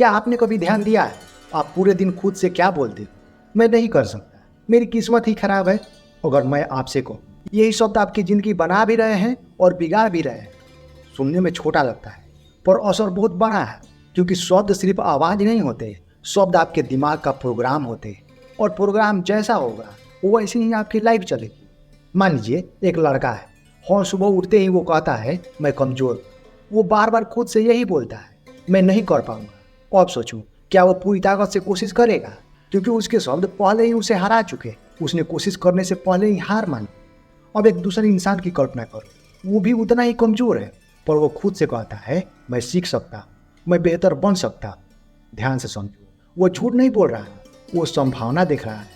क्या आपने कभी ध्यान दिया है आप पूरे दिन खुद से क्या बोलते हो? मैं नहीं कर सकता, मेरी किस्मत ही खराब है। अगर मैं आपसे कहूँ यही शब्द आपकी ज़िंदगी बना भी रहे हैं और बिगाड़ भी रहे हैं। सुनने में छोटा लगता है पर असर बहुत बड़ा है, क्योंकि शब्द सिर्फ आवाज़ नहीं होते, शब्द आपके दिमाग का प्रोग्राम होते हैं और प्रोग्राम जैसा होगा वैसे ही आपकी लाइफ चलेगी। मान लीजिए एक लड़का है और सुबह उठते ही वो कहता है मैं कमज़ोर हूँ। वो बार बार खुद से यही बोलता है मैं नहीं कर पाऊंगा। अब सोचूं क्या वो पूरी ताकत से कोशिश करेगा, क्योंकि उसके शब्द पहले ही उसे हरा चुके, उसने कोशिश करने से पहले ही हार मानी। अब एक दूसरे इंसान की कल्पना करो, वो भी उतना ही कमज़ोर है पर वो खुद से कहता है मैं सीख सकता हूँ, मैं बेहतर बन सकता हूँ। ध्यान से समझो, वो झूठ नहीं बोल रहा है, वो संभावना देख रहा है।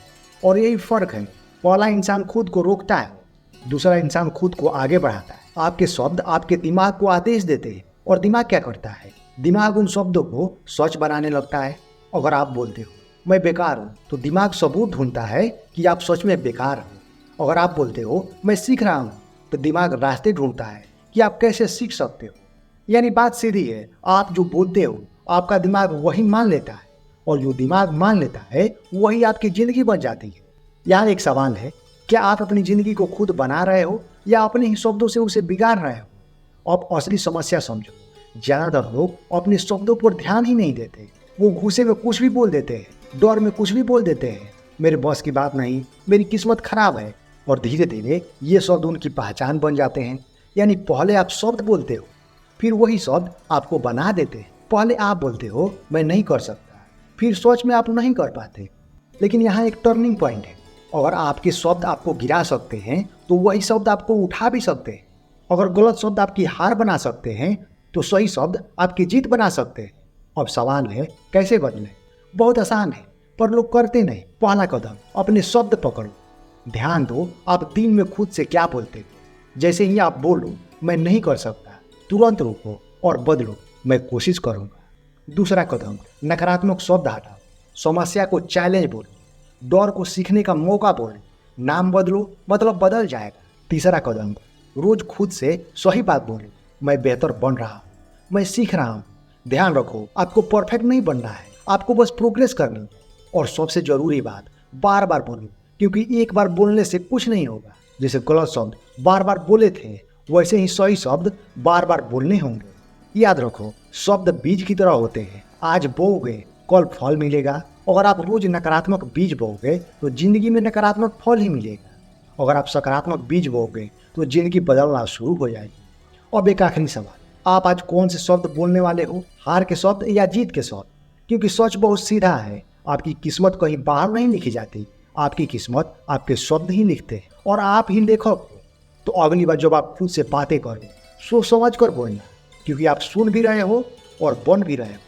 और यही फ़र्क है, पहला इंसान खुद को रोकता है, दूसरा इंसान खुद को आगे बढ़ाता है। आपके शब्द आपके दिमाग को आदेश देते हैं और दिमाग क्या करता है, दिमाग उन शब्दों को सच बनाने लगता है। अगर आप बोलते हो मैं बेकार हूँ तो दिमाग सबूत ढूंढता है कि आप सच में बेकार हो। अगर आप बोलते हो मैं सीख रहा हूँ तो दिमाग रास्ते ढूंढता है कि आप कैसे सीख सकते हो। यानी बात सीधी है, आप जो बोलते हो आपका दिमाग वही मान लेता है और जो दिमाग मान लेता है वही आपकी ज़िंदगी बन जाती है। यहाँ एक सवाल है, क्या आप अपनी ज़िंदगी को खुद बना रहे हो या अपने ही शब्दों से उसे बिगाड़ रहे हो? अब असली समस्या समझो, ज़्यादातर लोग अपने शब्दों पर ध्यान ही नहीं देते। वो गुस्से में कुछ भी बोल देते हैं, डर में कुछ भी बोल देते हैं, मेरे बस की बात नहीं, मेरी किस्मत खराब है, और धीरे धीरे ये शब्द उनकी पहचान बन जाते हैं। यानी पहले आप शब्द बोलते हो, फिर वही शब्द आपको बना देते हैं। पहले आप बोलते हो मैं नहीं कर सकता, फिर सोच में आप नहीं कर पाते। लेकिन यहाँ एक टर्निंग पॉइंट है, अगर आपके शब्द आपको गिरा सकते हैं तो वही शब्द आपको उठा भी सकते हैं। अगर गलत शब्द आपकी हार बना सकते हैं तो सही शब्द आपकी जीत बना सकते हैं। अब सवाल है कैसे बदलें? बहुत आसान है पर लोग करते नहीं। पहला कदम, अपने शब्द पकड़ो। ध्यान दो आप दिन में खुद से क्या बोलते हो। जैसे ही आप बोलो मैं नहीं कर सकता, तुरंत रुको और बदलो मैं कोशिश करूँगा। दूसरा कदम, नकारात्मक शब्द हटाओ। समस्या को चैलेंज बोलो, डर को सीखने का मौका बोलो। नाम बदलो मतलब बदल जाएगा। तीसरा कदम, रोज खुद से सही बात बोलो, मैं बेहतर बन रहा हूँ, मैं सीख रहा हूँ। ध्यान रखो आपको परफेक्ट नहीं बनना है, आपको बस प्रोग्रेस करनी है। और सबसे ज़रूरी बात, बार बार बोलो, क्योंकि एक बार बोलने से कुछ नहीं होगा। जैसे गलत शब्द बार बार बोले थे वैसे ही सही शब्द बार बार बोलने होंगे। याद रखो शब्द बीज की तरह होते हैं, आज बोओगे कल फल मिलेगा। अगर आप रोज नकारात्मक बीज बोओगे तो जिंदगी में नकारात्मक फल ही मिलेगा। अगर आप सकारात्मक बीज बोओगे तो जिंदगी बदलना शुरू हो जाएगी। अब एक आखिरी सवाल, आप आज कौन से शब्द बोलने वाले हो, हार के शब्द या जीत के शब्द? क्योंकि सच बहुत सीधा है, आपकी किस्मत कहीं बाहर नहीं लिखी जाती, आपकी किस्मत आपके शब्द ही लिखते हैं और आप ही लेखक हो। तो अगली बार जब आप खुद से बातें करो सोच समझ कर बोलना, क्योंकि आप सुन भी रहे हो और बन भी रहे हो।